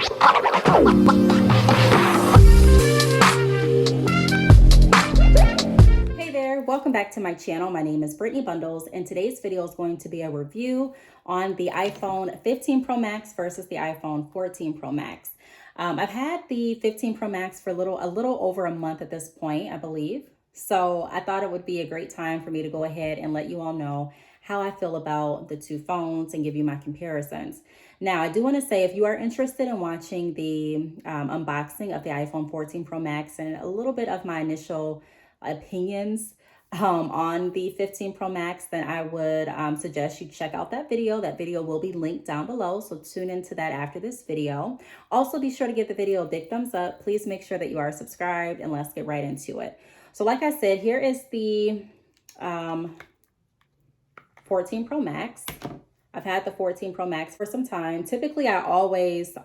Hey there, welcome back to my channel. My name is Brittany Bundles, and today's video is going to be a review on the iPhone 15 Pro Max versus the iPhone 14 Pro Max. I've had the 15 Pro Max for a little over a month at this point, I believe. So I thought it would be a great time for me to go ahead and let you all know how I feel about the two phones and give you my comparisons. Now, I do want to say, if you are interested in watching the unboxing of the iPhone 14 Pro Max and a little bit of my initial opinions on the 15 Pro Max, then I would suggest you check out that video. That video will be linked down below, so tune into that after this video. Also, be sure to give the video a big thumbs up. Please make sure that you are subscribed, and let's get right into it. So like I said, here is the 14 Pro Max. I've had the 14 Pro Max for some time. Typically, I always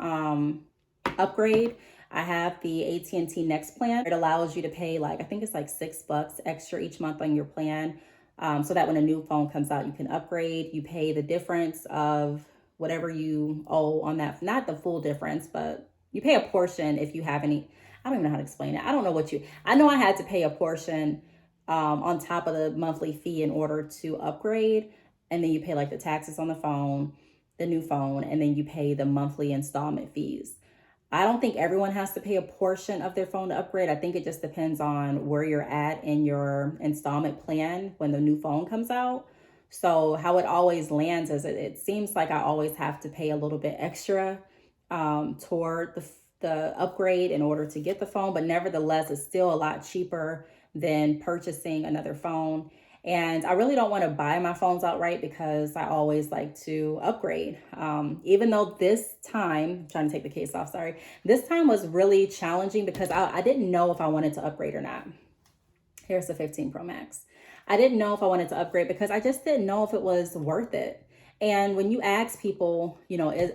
upgrade. I have the AT&T Next plan. It allows you to pay I think it's like $6 extra each month on your plan. So that when a new phone comes out, you can upgrade. You pay the difference of whatever you owe on that. Not the full difference, but you pay a portion if you have any. I don't even know how to explain it. I don't know I know I had to pay a portion on top of the monthly fee in order to upgrade. And then you pay the taxes on the phone, the new phone, and then you pay the monthly installment fees. I don't think everyone has to pay a portion of their phone to upgrade. I think it just depends on where you're at in your installment plan when the new phone comes out. So how it always lands is it seems like I always have to pay a little bit extra toward the upgrade in order to get the phone. But nevertheless, it's still a lot cheaper than purchasing another phone. And I really don't want to buy my phones outright because I always like to upgrade. Even though this time, I'm trying to take the case off, sorry. This time was really challenging because I didn't know if I wanted to upgrade or not. Here's the 15 Pro Max. I didn't know if I wanted to upgrade because I just didn't know if it was worth it. And when you ask people,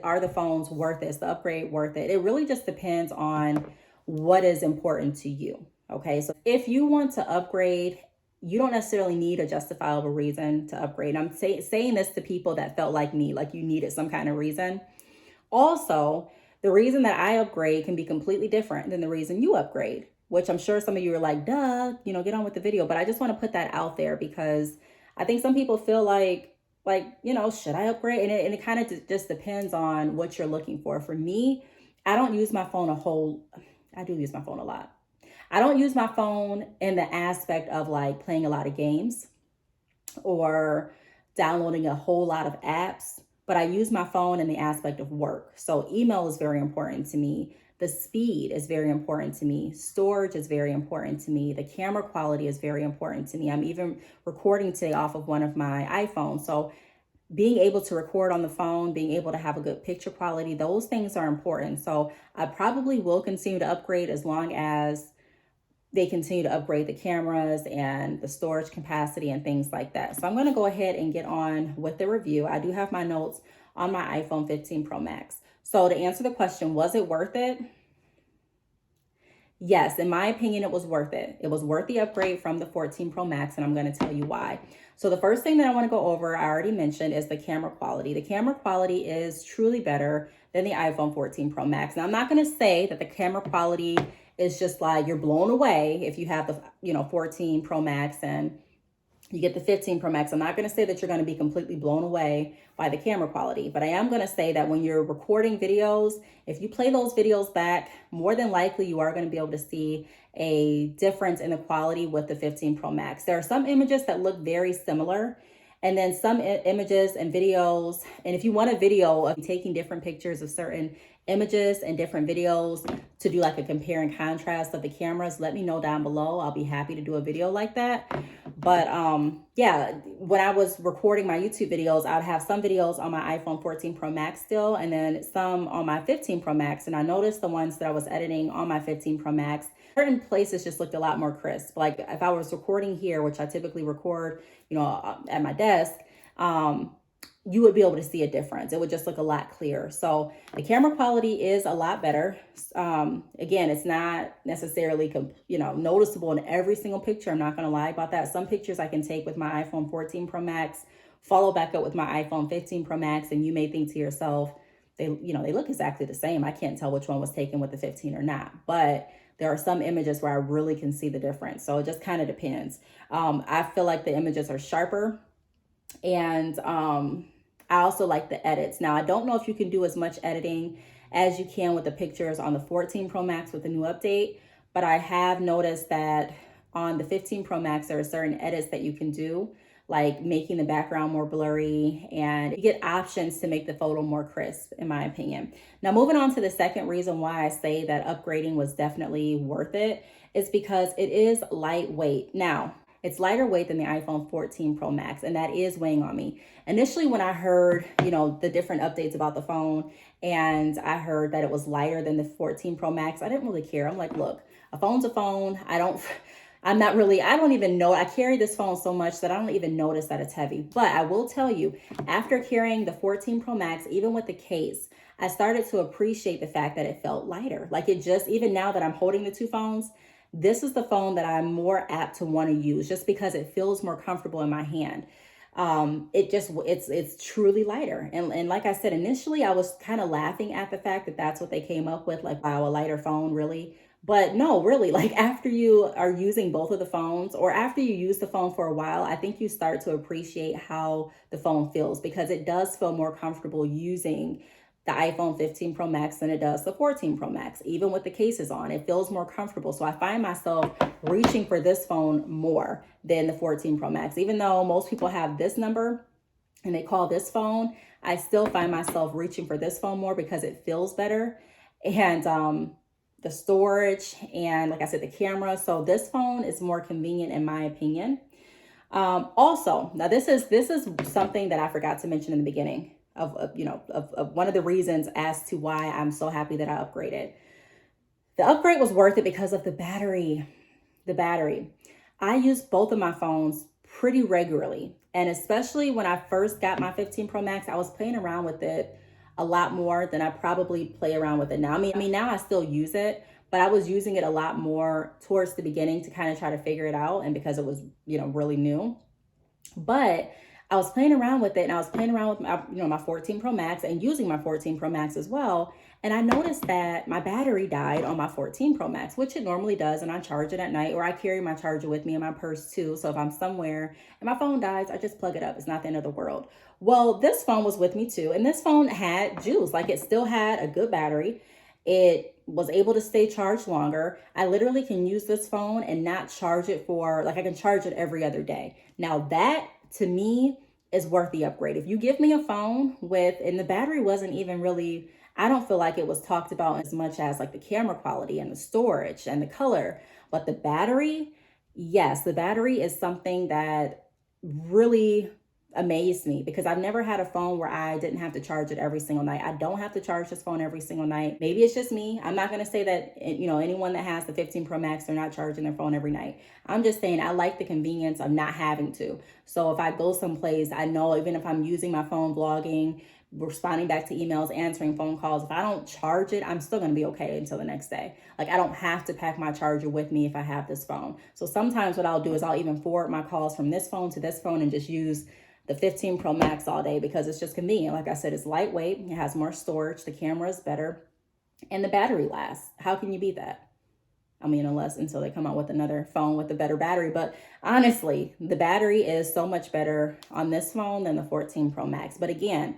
are the phones worth it? Is the upgrade worth it? It really just depends on what is important to you. Okay, so if you want to upgrade, you don't necessarily need a justifiable reason to upgrade. I'm saying this to people that felt like me, like you needed some kind of reason. Also, the reason that I upgrade can be completely different than the reason you upgrade, which I'm sure some of you are like, duh, get on with the video. But I just want to put that out there because I think some people feel like, should I upgrade? And it kind of just depends on what you're looking for. For me, I don't use my phone I do use my phone a lot. I don't use my phone in the aspect of playing a lot of games or downloading a whole lot of apps, but I use my phone in the aspect of work. So email is very important to me. The speed is very important to me. Storage is very important to me. The camera quality is very important to me. I'm even recording today off of one of my iPhones. So being able to record on the phone, being able to have a good picture quality, those things are important. So I probably will continue to upgrade as long as they continue to upgrade the cameras and the storage capacity and things like that. So I'm going to go ahead and get on with the review. I do have my notes on my iPhone 15 Pro Max. So to answer the question, was it worth it? Yes, in my opinion, it was worth it. It was worth the upgrade from the 14 Pro Max, and I'm going to tell you why. So the first thing that I want to go over, I already mentioned, is the camera quality. The camera quality is truly better than the iPhone 14 Pro Max. Now, I'm not going to say that the camera quality is just you're blown away if you have the 14 Pro Max and you get the 15 Pro Max. I'm not going to say that you're going to be completely blown away by the camera quality, but I am going to say that when you're recording videos, if you play those videos back, more than likely you are going to be able to see a difference in the quality with the 15 Pro Max. There are some images that look very similar, and then some images and videos. And if you want a video of taking different pictures of certain images and different videos to do a compare and contrast of the cameras, let me know down below. I'll be happy to do a video like that. But yeah, when I was recording my YouTube videos, I would have some videos on my iPhone 14 Pro Max still, and then some on my 15 Pro Max. And I noticed the ones that I was editing on my 15 Pro Max, certain places just looked a lot more crisp. Like if I was recording here, which I typically record, at my desk, you would be able to see a difference. It would just look a lot clearer. So the camera quality is a lot better. Again, it's not necessarily, noticeable in every single picture. I'm not going to lie about that. Some pictures I can take with my iPhone 14 Pro Max, follow back up with my iPhone 15 Pro Max, and you may think to yourself, they, they look exactly the same. I can't tell which one was taken with the 15 or not, but there are some images where I really can see the difference. So it just kind of depends. I feel like the images are sharper, and I also like the edits. Now, I don't know if you can do as much editing as you can with the pictures on the 14 Pro Max with the new update, but I have noticed that on the 15 Pro Max, there are certain edits that you can do, like making the background more blurry, and you get options to make the photo more crisp, in my opinion. Now, moving on to the second reason why I say that upgrading was definitely worth it is because it is lightweight. Now, it's lighter weight than the iPhone 14 Pro Max, and that is weighing on me. Initially, when I heard, the different updates about the phone, and I heard that it was lighter than the 14 Pro Max, I didn't really care. I'm like, look, a phone's a phone. I don't even know. I carry this phone so much that I don't even notice that it's heavy. But I will tell you, after carrying the 14 Pro Max, even with the case, I started to appreciate the fact that it felt lighter. Like even now that I'm holding the two phones, this is the phone that I'm more apt to want to use just because it feels more comfortable in my hand. It's truly lighter. And like I said, initially I was kind of laughing at the fact that that's what they came up with, like, wow, a lighter phone, really? But no, really, like after you are using both of the phones, or after you use the phone for a while, I think you start to appreciate how the phone feels, because it does feel more comfortable using the iPhone 15 Pro Max than it does the 14 Pro Max. Even with the cases on, it feels more comfortable. So I find myself reaching for this phone more than the 14 Pro Max. Even though most people have this number and they call this phone, I still find myself reaching for this phone more because it feels better. And the storage, and like I said, the camera. So this phone is more convenient in my opinion. Also, now this is something that I forgot to mention in the beginning of one of the reasons as to why I'm so happy that I upgraded. The upgrade was worth it because of the battery. The battery. I use both of my phones pretty regularly. And especially when I first got my 15 Pro Max, I was playing around with it a lot more than I probably play around with it now. I mean, now I still use it, but I was using it a lot more towards the beginning to kind of try to figure it out, and because it was, really new. But I was playing around with it, and I was playing around with my 14 Pro Max and using my 14 Pro Max as well. And I noticed that my battery died on my 14 Pro Max, which it normally does. And I charge it at night, or I carry my charger with me in my purse too. So if I'm somewhere and my phone dies, I just plug it up. It's not the end of the world. Well, this phone was with me too. And this phone had juice. Like, it still had a good battery. It was able to stay charged longer. I literally can use this phone and not charge it I can charge it every other day. Now that, to me, is worth the upgrade. If you give me a phone and the battery wasn't even really, I don't feel like it was talked about as much as like the camera quality and the storage and the color, but the battery, yes, the battery is something that really amazed me, because I've never had a phone where I didn't have to charge it every single night. I don't have to charge this phone every single night. Maybe it's just me. I'm not going to say that, anyone that has the 15 Pro Max, they're not charging their phone every night. I'm just saying I like the convenience of not having to. So if I go someplace, I know even if I'm using my phone, vlogging, responding back to emails, answering phone calls, if I don't charge it, I'm still going to be okay until the next day. Like, I don't have to pack my charger with me if I have this phone. So sometimes what I'll do is I'll even forward my calls from this phone to this phone and just use the 15 Pro Max all day, because it's just convenient. Like I said, it's lightweight, it has more storage, the camera is better, and the battery lasts. How can you beat that? I mean, until they come out with another phone with a better battery. But honestly, the battery is so much better on this phone than the 14 Pro Max. But again,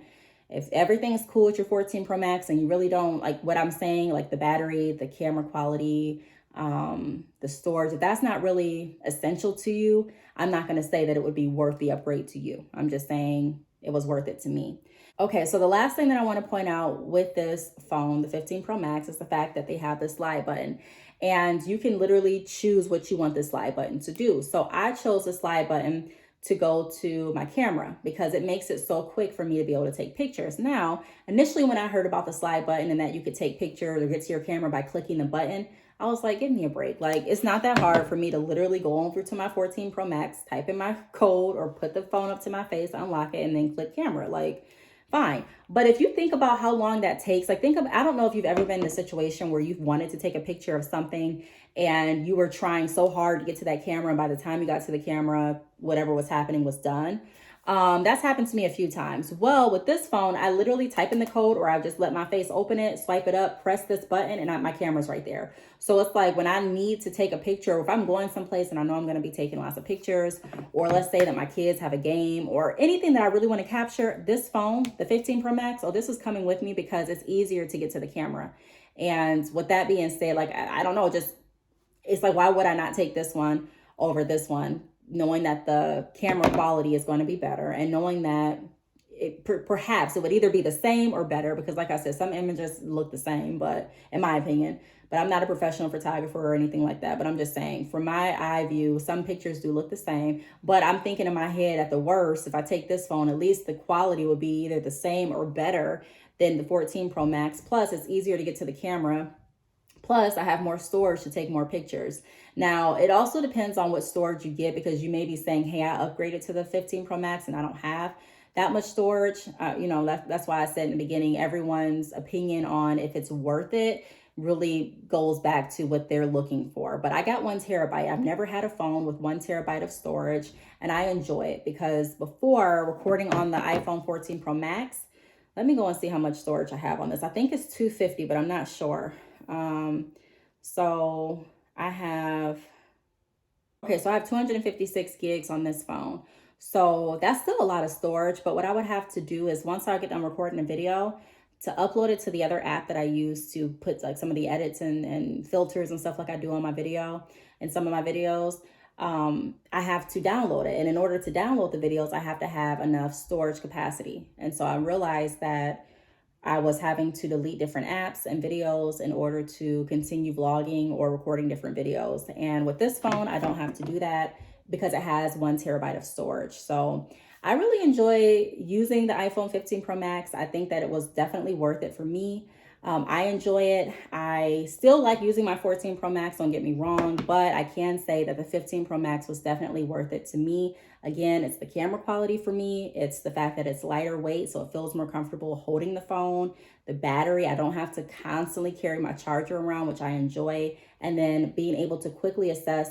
if everything's cool with your 14 Pro Max and you really don't like what I'm saying, like the battery, the camera quality, the storage, if that's not really essential to you, I'm not going to say that it would be worth the upgrade to you. I'm just saying it was worth it to me. Okay, so the last thing that I want to point out with this phone, the 15 Pro Max, is the fact that they have this slide button. And you can literally choose what you want the slide button to do. So I chose the slide button to go to my camera because it makes it so quick for me to be able to take pictures. Now, initially when I heard about the slide button and that you could take pictures or get to your camera by clicking the button, I was like, give me a break. Like, it's not that hard for me to literally go over to my 14 Pro Max, type in my code or put the phone up to my face, unlock it, and then click camera. Like, fine. But if you think about how long that takes, like I don't know if you've ever been in a situation where you've wanted to take a picture of something and you were trying so hard to get to that camera, and by the time you got to the camera, whatever was happening was done. That's happened to me a few times. Well, with this phone, I literally type in the code, or I just let my face open it, swipe it up, press this button, and my camera's right there. So it's like when I need to take a picture, or if I'm going someplace and I know I'm going to be taking lots of pictures, or let's say that my kids have a game or anything that I really want to capture, this phone, the 15 Pro Max, this is coming with me because it's easier to get to the camera. And with that being said, like, I don't know, just, it's like, why would I not take this one over this one, knowing that the camera quality is going to be better, and knowing that perhaps it would either be the same or better, because like I said, some images look the same, but in my opinion, but I'm not a professional photographer or anything like that, but I'm just saying, from my eye view, some pictures do look the same, but I'm thinking in my head, at the worst, if I take this phone, at least the quality would be either the same or better than the 14 Pro Max. Plus, it's easier to get to the camera. Plus, I have more storage to take more pictures. Now, it also depends on what storage you get, because you may be saying, hey, I upgraded to the 15 Pro Max and I don't have that much storage. That's why I said in the beginning, everyone's opinion on if it's worth it really goes back to what they're looking for. But I got 1 terabyte. I've never had a phone with 1 terabyte of storage, and I enjoy it, because before recording on the iPhone 14 Pro Max, let me go and see how much storage I have on this. I think it's 250, but I'm not sure. So I have 256 gigs on this phone. So that's still a lot of storage, but what I would have to do is, once I get done recording a video, to upload it to the other app that I use to put like some of the edits and filters and stuff like I do on my video and some of my videos, I have to download it. And in order to download the videos, I have to have enough storage capacity. And so I realized that I was having to delete different apps and videos in order to continue vlogging or recording different videos. And with this phone, I don't have to do that because it has 1 terabyte of storage. So I really enjoy using the iPhone 15 Pro Max. I think that it was definitely worth it for me. I enjoy it. I still like using my 14 Pro Max, don't get me wrong, but I can say that the 15 Pro Max was definitely worth it to me. Again, it's the camera quality for me. It's the fact that it's lighter weight, so it feels more comfortable holding the phone. The battery, I don't have to constantly carry my charger around, which I enjoy. And then being able to quickly assess,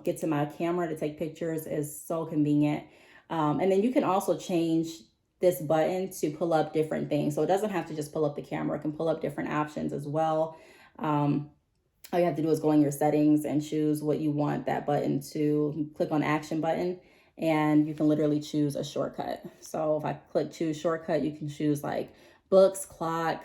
get to my camera to take pictures is so convenient. And then you can also change this button to pull up different things. So it doesn't have to just pull up the camera. It can pull up different options as well. All you have to do is go in your settings and choose what you want that button to. Click on action button, and you can literally choose a shortcut. So if I click choose shortcut, you can choose like books, clock,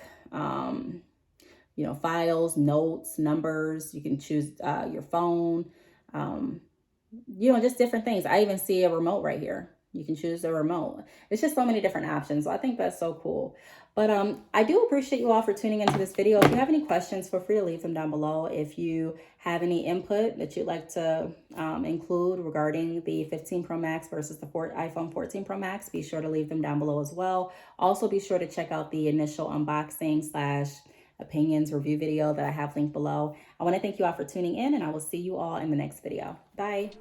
files, notes, numbers. You can choose your phone, just different things. I even see a remote right here. You can choose the remote. It's just so many different options. So I think that's so cool. But I do appreciate you all for tuning into this video. If you have any questions, feel free to leave them down below. If you have any input that you'd like to include regarding the 15 Pro Max versus the iPhone 14 Pro Max, be sure to leave them down below as well. Also, be sure to check out the initial unboxing / opinions review video that I have linked below. I want to thank you all for tuning in, and I will see you all in the next video. Bye.